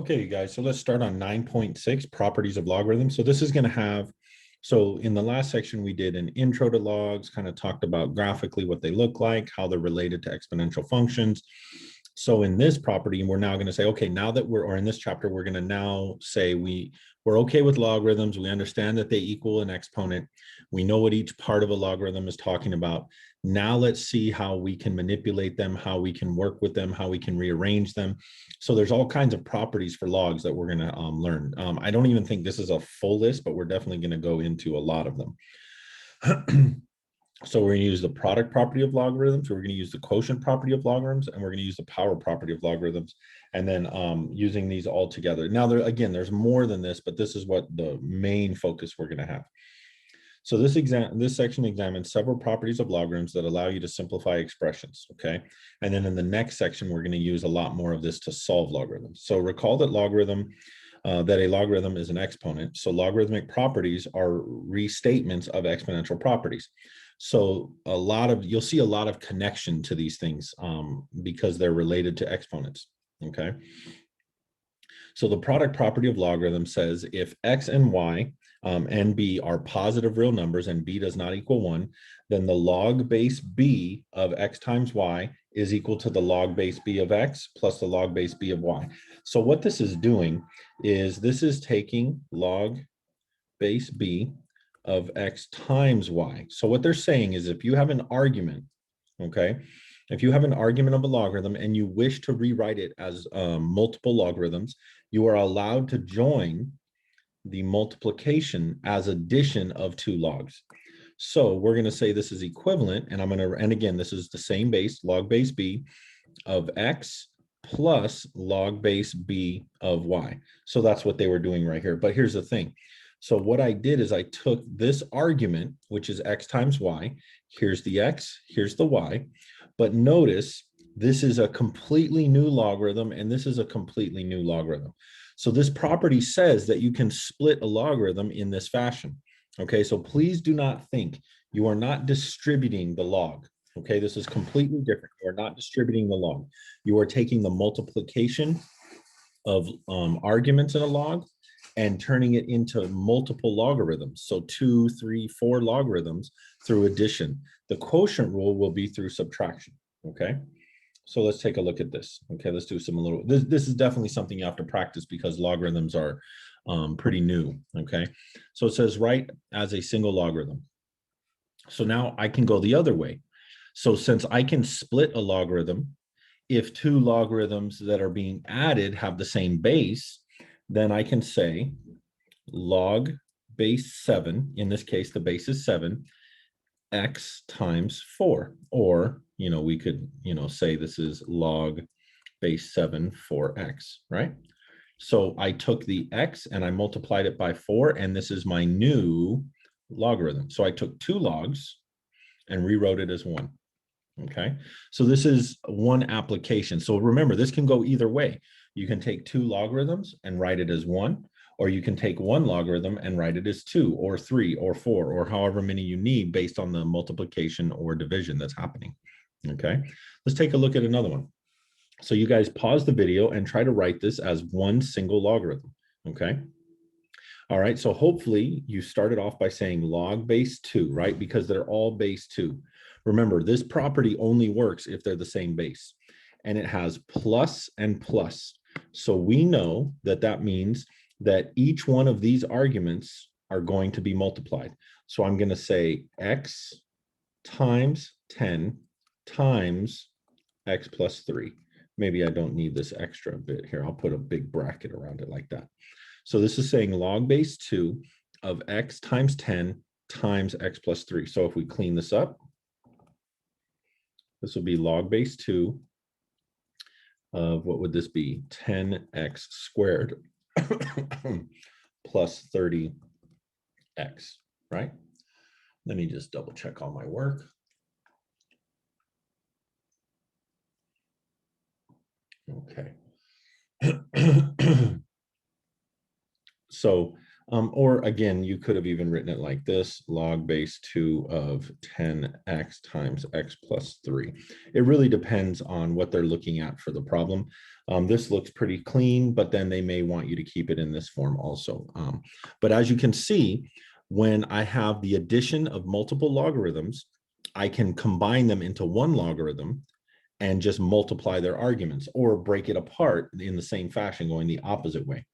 Okay, you guys, so let's start on 9.6, properties of logarithms. So this is going to have, so in the last section, we did an intro to logs, kind of talked about graphically what they look like, how they're related to exponential functions. So in this property, we're now going to say, okay, now that or in this chapter, we're going to now say we're okay with logarithms. We understand that they equal an exponent. We know what each part of a logarithm is talking about. Now let's see how we can manipulate them, how we can work with them, how we can rearrange them. So there's all kinds of properties for logs that we're going to learn. I don't even think this is a full list, but we're definitely going to go into a lot of them. So we're going to use the product property of logarithms, we're going to use the quotient property of logarithms, and we're going to use the power property of logarithms, and then using these all together. Now, there's more than this, but this is what the main focus we're going to have. So this section examines several properties of logarithms that allow you to simplify expressions, okay? And then in the next section, we're going to use a lot more of this to solve logarithms. So recall that a logarithm is an exponent. So logarithmic properties are restatements of exponential properties. So you'll see a lot of connection to these things because they're related to exponents, okay? So the product property of logarithm says if x and y and b are positive real numbers and b does not equal 1, then the log base b of x times y is equal to the log base b of x plus the log base b of y. So what this is doing is this is taking log base b of x times y. So what they're saying is if you have an argument, okay, if you have an argument of a logarithm and you wish to rewrite it as multiple logarithms, you are allowed to join the multiplication as addition of two logs. So we're going to say this is equivalent, and and again, this is the same base, log base b of x plus log base b of y. So that's what they were doing right here. But here's the thing. So what I did is I took this argument, which is x times y. Here's the x, here's the y. But notice this is a completely new logarithm, and this is a completely new logarithm. So this property says that you can split a logarithm in this fashion. Okay, so please do not think you are not distributing the log. Okay, this is completely different. You are not distributing the log. You are taking the multiplication of arguments in a log and turning it into multiple logarithms. So 2, 3, 4 logarithms through addition. The quotient rule will be through subtraction. Okay, so let's take a look at this. Okay, let's do this is definitely something you have to practice because logarithms are pretty new. Okay, so it says write as a single logarithm. So now I can go the other way. So since I can split a logarithm, if two logarithms that are being added have the same base, then I can say log base 7, in this case, the base is 7, x times 4. Or, we could, say this is log base 7 for x, right? So I took the x and I multiplied it by 4, and this is my new logarithm. So I took two logs and rewrote it as 1. Okay, so this is one application. So remember, this can go either way. You can take two logarithms and write it as 1, or you can take one logarithm and write it as 2 or 3 or 4 or however many you need based on the multiplication or division that's happening. Okay, let's take a look at another one. So you guys pause the video and try to write this as one single logarithm. Okay. All right, so hopefully you started off by saying log base 2, right? Because they're all base 2. Remember, this property only works if they're the same base, and it has plus and plus. So we know that that means that each one of these arguments are going to be multiplied. So I'm going to say x times 10 times x plus 3. Maybe I don't need this extra bit here. I'll put a big bracket around it like that. So this is saying log base 2 of x times 10 times x plus 3. So if we clean this up, this will be log base 2 of, what would this be? 10x squared plus 30x, right? Let me just double check all my work. Okay. So Or again, you could have even written it like this, log base 2 of 10x times x plus 3. It really depends on what they're looking at for the problem. This looks pretty clean, but then they may want you to keep it in this form also. But as you can see, when I have the addition of multiple logarithms, I can combine them into one logarithm and just multiply their arguments, or break it apart in the same fashion, going the opposite way.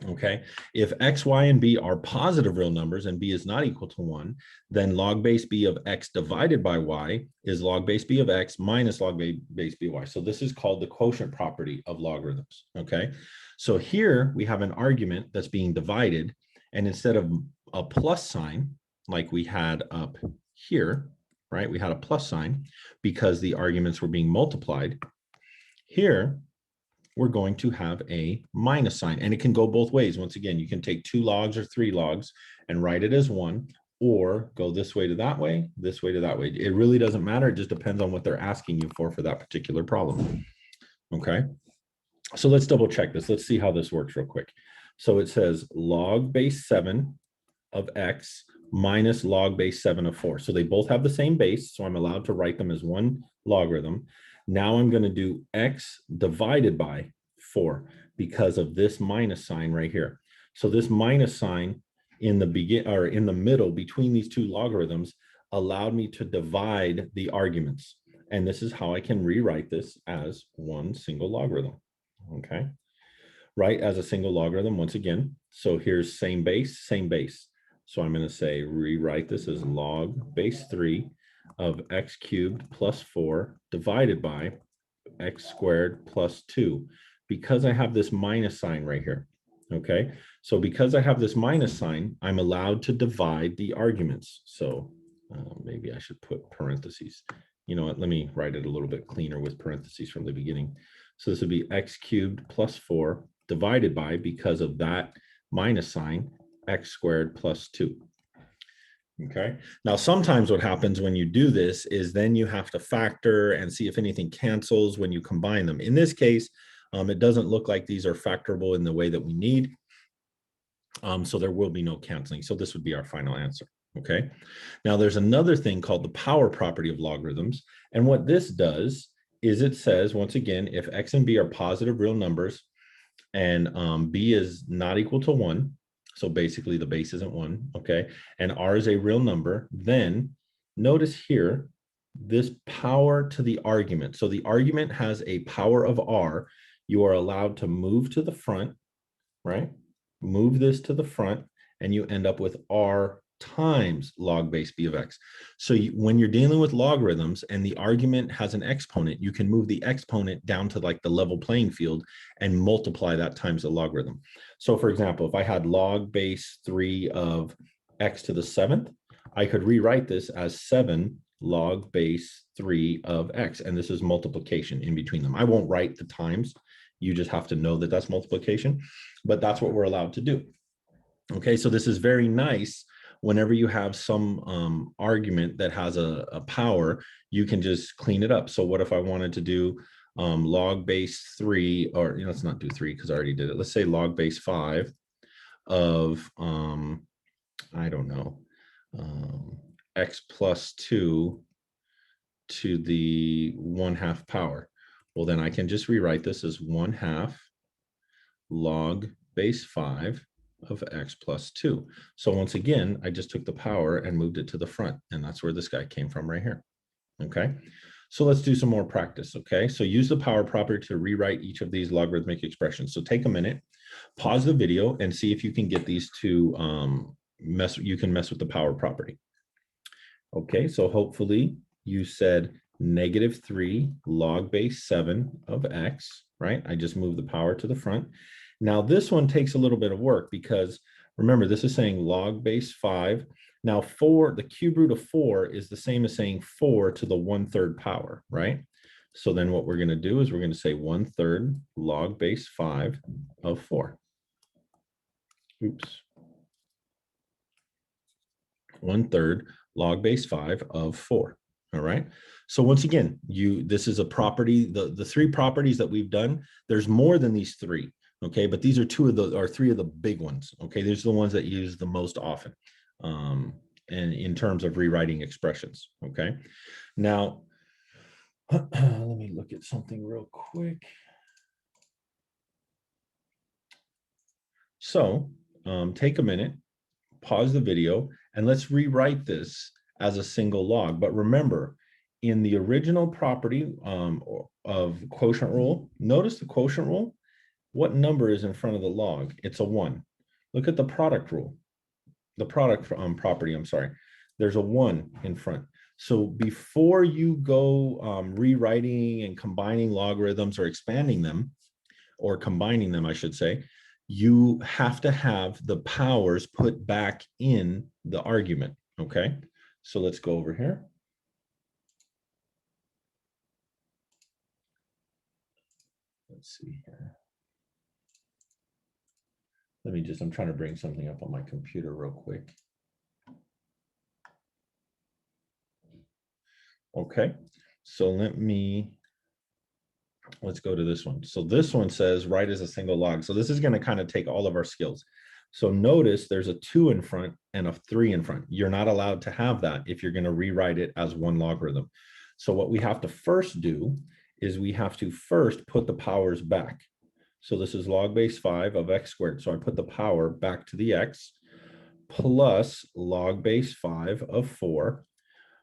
Okay, if x, y, and b are positive real numbers and b is not equal to 1, then log base b of x divided by y is log base b of x minus log base b of y. So this is called the quotient property of logarithms. Okay, so here we have an argument that's being divided, and instead of a plus sign like we had up here, right, we had a plus sign because the arguments were being multiplied. Here we're going to have a minus sign, and it can go both ways. Once again, you can take 2 logs or 3 logs and write it as 1, or go this way to that way, this way to that way. It really doesn't matter. It just depends on what they're asking you for that particular problem. Okay, so let's double check this. Let's see how this works real quick. So it says log base 7 of x minus log base 7 of 4. So they both have the same base, so I'm allowed to write them as one logarithm. Now I'm going to do x divided by 4 because of this minus sign right here. So this minus sign in the middle between these two logarithms allowed me to divide the arguments. And this is how I can rewrite this as one single logarithm. Okay, right, as a single logarithm once again. So here's same base, same base. So I'm going to say rewrite this as log base 3 of x cubed plus 4 divided by x squared plus 2, because I have this minus sign right here. Okay, so because I have this minus sign, I'm allowed to divide the arguments. So maybe I should put parentheses. You know what, let me write it a little bit cleaner with parentheses from the beginning. So this would be x cubed plus 4 divided by, because of that minus sign, x squared plus 2. Okay, now sometimes what happens when you do this is then you have to factor and see if anything cancels when you combine them. In this case, it doesn't look like these are factorable in the way that we need. So there will be no canceling. So this would be our final answer. Okay, now there's another thing called the power property of logarithms. And what this does is it says, once again, if x and b are positive real numbers and b is not equal to 1, so basically the base isn't 1, okay, and r is a real number, then notice here, this power to the argument. So the argument has a power of r. You are allowed to move to the front, right? Move this to the front, and you end up with r times log base b of x. So when you're dealing with logarithms and the argument has an exponent, you can move the exponent down to like the level playing field and multiply that times the logarithm. So for example, if I had log base 3 of x to the 7th, I could rewrite this as 7 log base 3 of x, and this is multiplication in between them. I won't write the times. You just have to know that that's multiplication, but that's what we're allowed to do. Okay, so this is very nice. Whenever you have some argument that has a power, you can just clean it up. So what if I wanted to do log base 3, or let's not do 3 because I already did it. Let's say log base 5 of, I don't know, x plus 2 to the 1/2 power. Well, then I can just rewrite this as 1/2 log base 5 of x plus 2. So once again, I just took the power and moved it to the front, and that's where this guy came from right here. Okay, so let's do some more practice. Okay, so use the power property to rewrite each of these logarithmic expressions. So take a minute, pause the video, and see if you can get these to mess with the power property. Okay, so hopefully you said -3 log base 7 of x, right? I just moved the power to the front. Now this one takes a little bit of work because remember, this is saying log base 5. Now 4, the cube root of 4 is the same as saying 4 to the 1/3 power, right? So then what we're going to do is we're going to say 1/3 log base 5 of 4. Oops. 1/3 log base 5 of 4. All right. So once again, this is a property, the 3 properties that we've done, there's more than these 3. Okay, but these are two of the, or three of the big ones. Okay, these are the ones that you use the most often, and in terms of rewriting expressions. Okay, now let me look at something real quick. So take a minute, pause the video, and let's rewrite this as a single log. But remember, in the original property of quotient rule, notice the quotient rule. What number is in front of the log? It's a 1. Look at the product rule, the product property, I'm sorry. There's a 1 in front. So before you go rewriting and combining logarithms or expanding them, or combining them, I should say, you have to have the powers put back in the argument, okay? So let's go over here. Let's see here. I'm trying to bring something up on my computer real quick. Okay, so let's go to this one. So this one says write as a single log. So this is going to kind of take all of our skills. So notice there's a 2 in front and a 3 in front. You're not allowed to have that if you're going to rewrite it as one logarithm. So what we have to first do is we have to first put the powers back. So this is log base 5 of x squared. So I put the power back to the x plus log base 5 of 4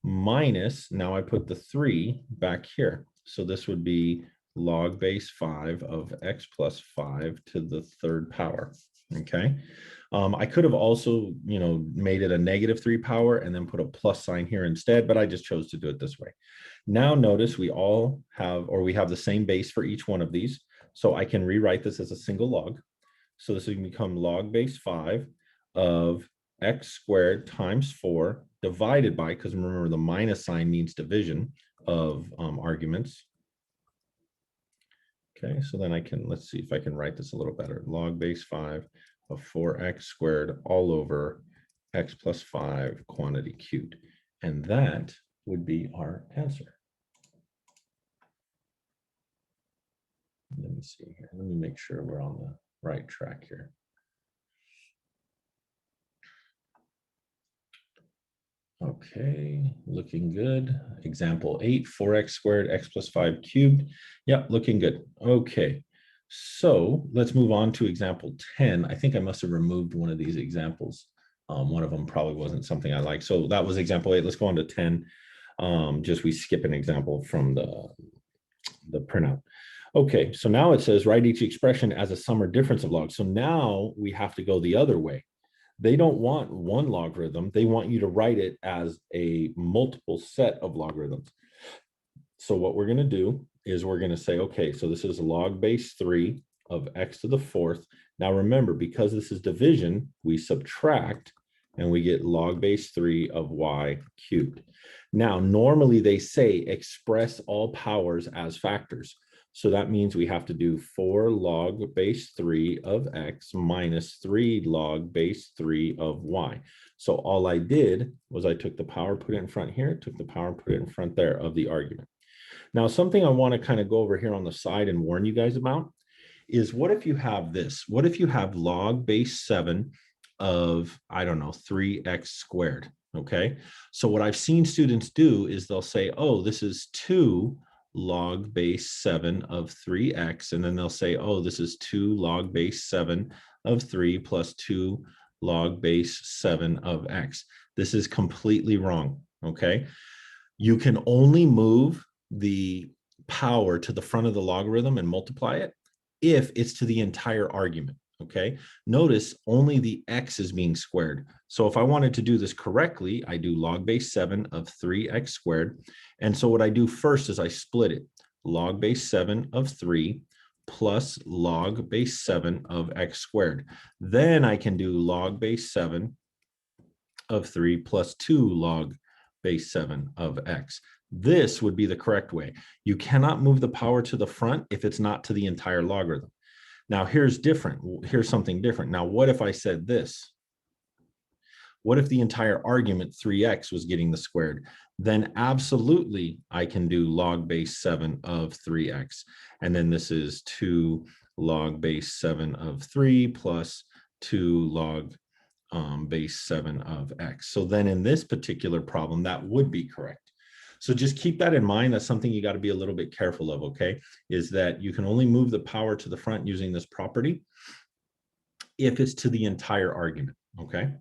minus, now I put the 3 back here. So this would be log base 5 of x plus 5 to the 3rd power. Okay. I could have also, made it a -3 power and then put a plus sign here instead, but I just chose to do it this way. Now notice we have the same base for each one of these. So I can rewrite this as a single log. So this will become log base 5 of x squared times 4 divided by, because remember the minus sign means division of arguments. Okay, so then let's see if I can write this a little better. Log base 5 of 4x squared all over x plus 5 quantity cubed. And that would be our answer. Let me see here. Let me make sure we're on the right track here. Okay, looking good. Example 8, 4x squared, x plus 5 cubed. Yep, looking good. Okay, so let's move on to example 10. I think I must have removed one of these examples. One of them probably wasn't something I like. So that was example 8. Let's go on to 10. We skip an example from the printout. Okay, so now it says write each expression as a sum or difference of logs. So now we have to go the other way. They don't want one logarithm. They want you to write it as a multiple set of logarithms. So what we're going to do is we're going to say, okay, so this is log base 3 of x to the 4th. Now remember, because this is division, we subtract and we get log base 3 of y cubed. Now, normally they say express all powers as factors. So that means we have to do 4 log base 3 of x minus 3 log base 3 of y. So all I did was I took the power, put it in front here, took the power, put it in front there of the argument. Now, something I want to kind of go over here on the side and warn you guys about is what if you have this? What if you have log base 7 of, I don't know, 3x squared, okay? So what I've seen students do is they'll say, oh, this is 2 log base 7 of 3x, and then they'll say, oh, this is 2 log base 7 of 3 plus 2 log base 7 of x. This is completely wrong, okay? You can only move the power to the front of the logarithm and multiply it if it's to the entire argument, okay? Notice only the x is being squared. So if I wanted to do this correctly, I do log base 7 of 3x squared. And so what I do first is I split it. Log base 7 of 3 plus log base 7 of x squared. Then I can do log base 7 of 3 plus 2 log base 7 of x. This would be the correct way. You cannot move the power to the front if it's not to the entire logarithm. Now here's something different. Now, what if I said this? What if the entire argument 3x was getting the squared? Then absolutely I can do log base 7 of 3x. And then this is 2 log base 7 of 3 plus 2 log base 7 of x. So then in this particular problem, that would be correct. So just keep that in mind. That's something you got to be a little bit careful of, okay? Is that you can only move the power to the front using this property if it's to the entire argument, okay?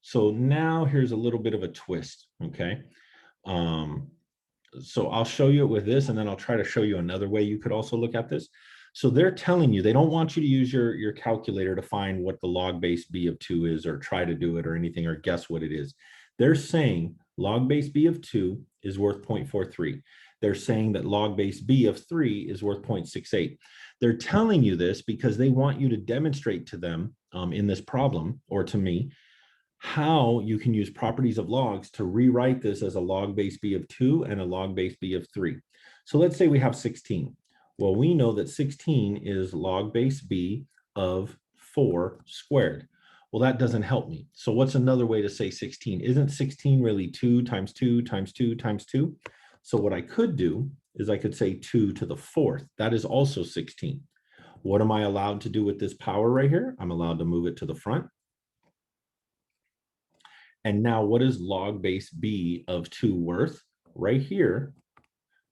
So now here's a little bit of a twist, okay? So I'll show you it with this, and then I'll try to show you another way you could also look at this. So they're telling you, they don't want you to use your calculator to find what the log base b of 2 is, or try to do it or anything, or guess what it is. They're saying log base b of 2 is worth 0.43. They're saying that log base b of 3 is worth 0.68. They're telling you this because they want you to demonstrate to them in this problem, or to me, how you can use properties of logs to rewrite this as a log base b of 2 and a log base b of 3. So let's say we have 16. Well, we know that 16 is log base b of 4 squared. Well, that doesn't help me. So what's another way to say 16? Isn't 16 really 2 times 2 times 2 times 2? So what I could do is I could say 2 to the 4th. That is also 16. What am I allowed to do with this power right here? I'm allowed to move it to the front. And now what is log base b of 2 worth? Right here,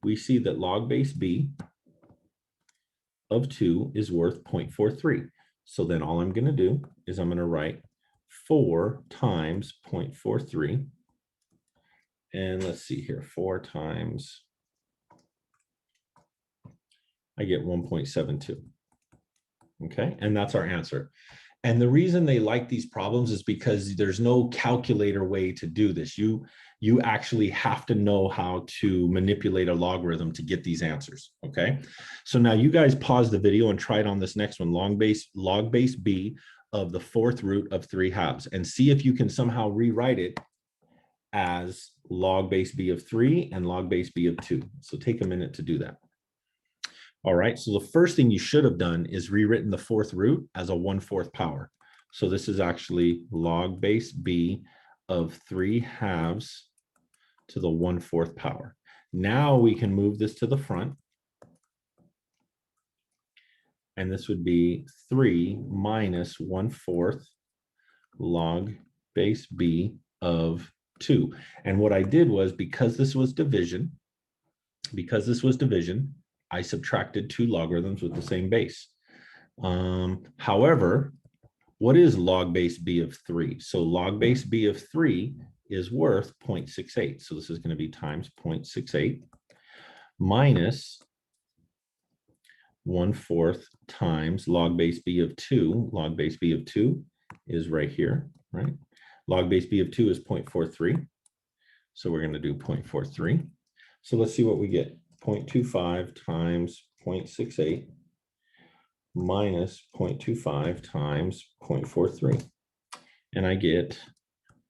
we see that log base b of 2 is worth 0.43. So then all I'm going to do is I'm going to write 4 times 0.43. And let's see here, 4 times, I get 1.72. Okay, and that's our answer. And the reason they like these problems is because there's no calculator way to do this. You actually have to know how to manipulate a logarithm to get these answers, okay? So now you guys pause the video and try it on this next one, log base b of the 4th root of 3 halves, and see if you can somehow rewrite it as log base b of 3 and log base b of 2. So take a minute to do that. All right, so the first thing you should have done is rewritten the 4th root as a 1/4 power. So this is actually log base b of 3 halves to the 1/4 power. Now we can move this to the front. And this would be 3 minus 1/4 log base b of 2. And what I did was, because this was division, I subtracted 2 logarithms with the same base. However, what is log base b of 3? So log base b of 3 is worth 0.68. So this is going to be times 0.68 minus 1/4 times log base b of 2. Log base b of 2 is right here, right? Log base b of 2 is 0.43. So we're going to do 0.43. So let's see what we get. 0.25 times 0.68 minus 0.25 times 0.43. And I get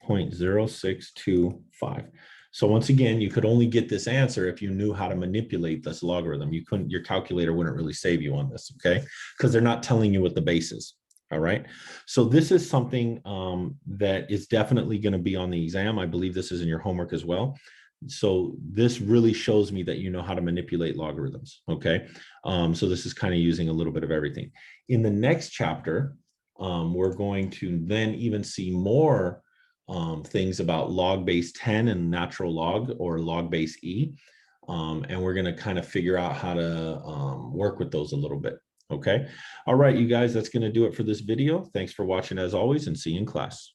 0.0625. So once again, you could only get this answer if you knew how to manipulate this logarithm. You couldn't, your calculator wouldn't really save you on this, okay? Because they're not telling you what the base is, all right? So this is something that is definitely going to be on the exam. I believe this is in your homework as well. So this really shows me that you know how to manipulate logarithms, okay? So this is kind of using a little bit of everything. In the next chapter, we're going to then even see more things about log base 10 and natural log, or log base e. And we're going to kind of figure out how to work with those a little bit, okay? All right, you guys, that's going to do it for this video. Thanks for watching as always, and see you in class.